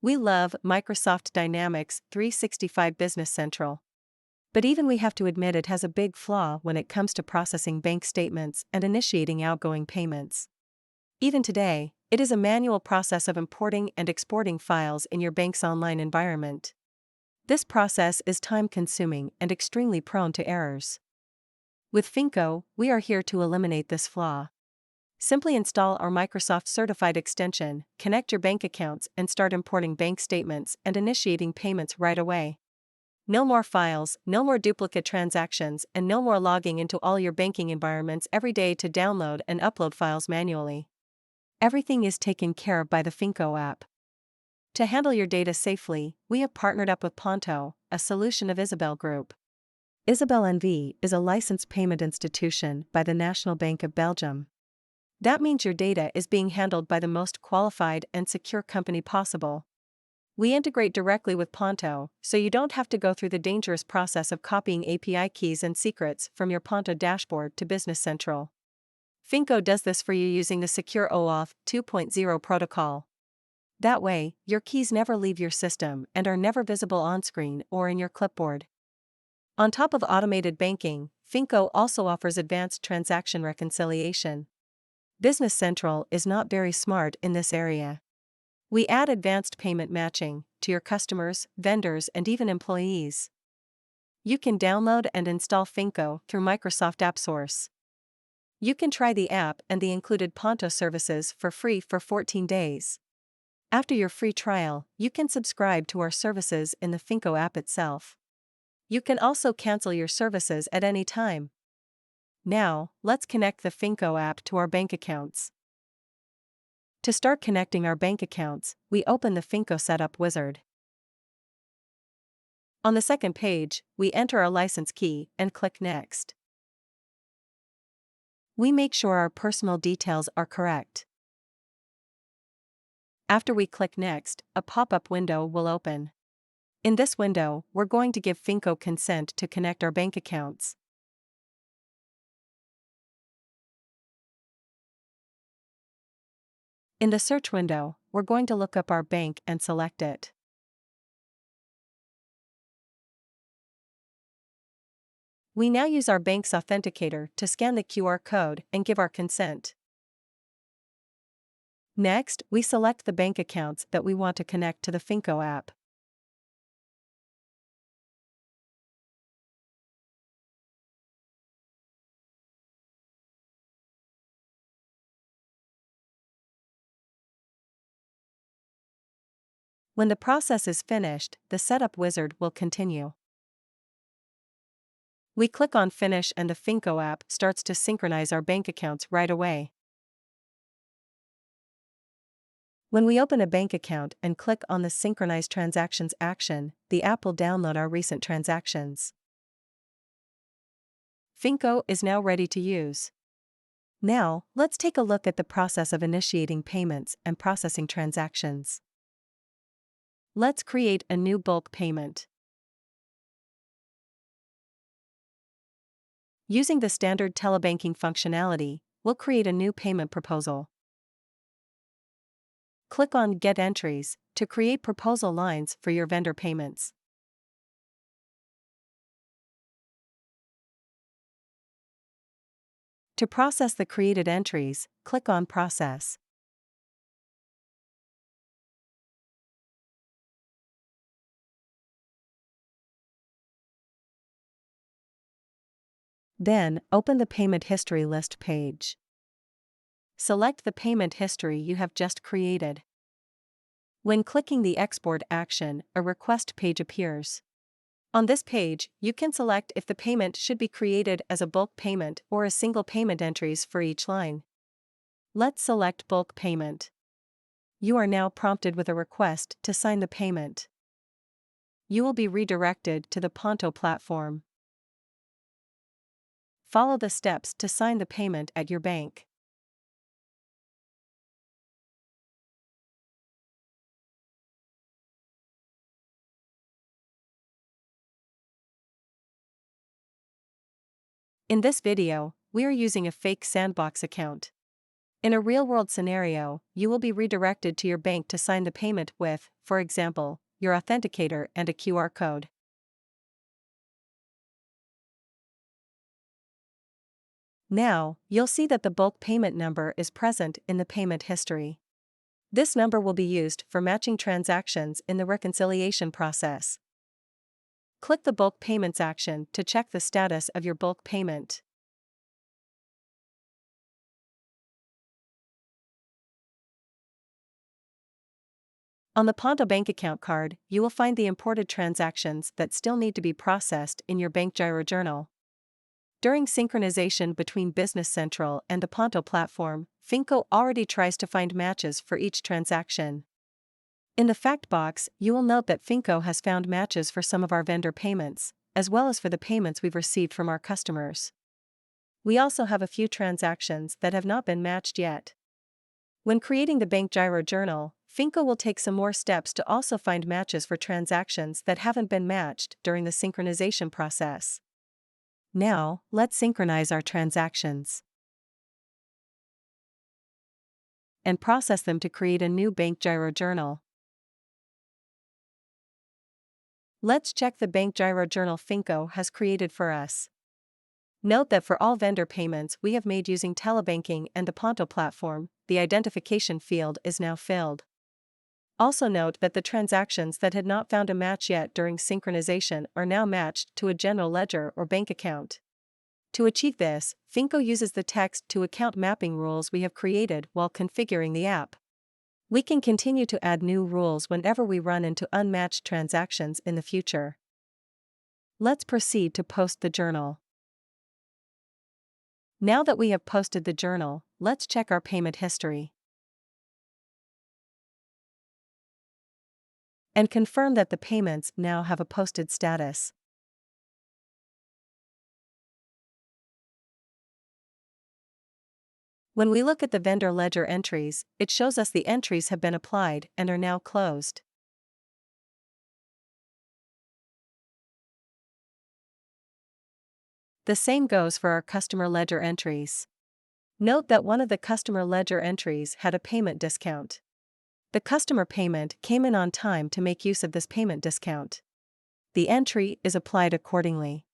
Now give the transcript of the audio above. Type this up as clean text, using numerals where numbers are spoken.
We love Microsoft Dynamics 365 Business Central. But even we have to admit it has a big flaw when it comes to processing bank statements and initiating outgoing payments. Even today, it is a manual process of importing and exporting files in your bank's online environment. This process is time-consuming and extremely prone to errors. With Finko, we are here to eliminate this flaw. Simply install our Microsoft certified extension, connect your bank accounts, and start importing bank statements and initiating payments right away. No more files, no more duplicate transactions, and no more logging into all your banking environments every day to download and upload files manually. Everything is taken care of by the Finko app. To handle your data safely, we have partnered up with Ponto, a solution of Isabel Group. Isabel NV is a licensed payment institution by the National Bank of Belgium. That means your data is being handled by the most qualified and secure company possible. We integrate directly with Ponto, so you don't have to go through the dangerous process of copying API keys and secrets from your Ponto dashboard to Business Central. Finko does this for you using the secure OAuth 2.0 protocol. That way, your keys never leave your system and are never visible on-screen or in your clipboard. On top of automated banking, Finko also offers advanced transaction reconciliation. Business Central is not very smart in this area. We add advanced payment matching to your customers, vendors, and even employees. You can download and install Finko through Microsoft AppSource. You can try the app and the included Ponto services for free for 14 days. After your free trial, you can subscribe to our services in the Finko app itself. You can also cancel your services at any time. Now, let's connect the Finko app to our bank accounts. To start connecting our bank accounts, we open the Finko Setup wizard. On the second page, we enter our license key and click Next. We make sure our personal details are correct. After we click Next, a pop-up window will open. In this window, we're going to give Finko consent to connect our bank accounts. In the search window, we're going to look up our bank and select it. We now use our bank's authenticator to scan the QR code and give our consent. Next, we select the bank accounts that we want to connect to the Finko app. When the process is finished, the setup wizard will continue. We click on Finish and the Finko app starts to synchronize our bank accounts right away. When we open a bank account and click on the Synchronize Transactions action, the app will download our recent transactions. Finko is now ready to use. Now, let's take a look at the process of initiating payments and processing transactions. Let's create a new bulk payment. Using the standard telebanking functionality, we'll create a new payment proposal. Click on Get Entries to create proposal lines for your vendor payments. To process the created entries, click on Process. Then, open the Payment History List page. Select the payment history you have just created. When clicking the Export action, a request page appears. On this page, you can select if the payment should be created as a bulk payment or as single payment entries for each line. Let's select Bulk Payment. You are now prompted with a request to sign the payment. You will be redirected to the Ponto platform. Follow the steps to sign the payment at your bank. In this video, we are using a fake sandbox account. In a real-world scenario, you will be redirected to your bank to sign the payment with, for example, your authenticator and a QR code. Now, you'll see that the bulk payment number is present in the payment history. This number will be used for matching transactions in the reconciliation process. Click the Bulk Payments action to check the status of your bulk payment. On the Ponto bank account card, you will find the imported transactions that still need to be processed in your bank gyro journal. During synchronization between Business Central and the Ponto platform, Finko already tries to find matches for each transaction. In the fact box, you will note that Finko has found matches for some of our vendor payments, as well as for the payments we've received from our customers. We also have a few transactions that have not been matched yet. When creating the Bank Gyro Journal, Finko will take some more steps to also find matches for transactions that haven't been matched during the synchronization process. Now, let's synchronize our transactions and process them to create a new Bank Gyro Journal. Let's check the Bank Gyro Journal Finko has created for us. Note that for all vendor payments we have made using telebanking and the Ponto platform, the identification field is now filled. Also note that the transactions that had not found a match yet during synchronization are now matched to a general ledger or bank account. To achieve this, Finko uses the text-to-account mapping rules we have created while configuring the app. We can continue to add new rules whenever we run into unmatched transactions in the future. Let's proceed to post the journal. Now that we have posted the journal, let's check our payment history and confirm that the payments now have a posted status. When we look at the vendor ledger entries, it shows us the entries have been applied and are now closed. The same goes for our customer ledger entries. Note that one of the customer ledger entries had a payment discount. The customer payment came in on time to make use of this payment discount. The entry is applied accordingly.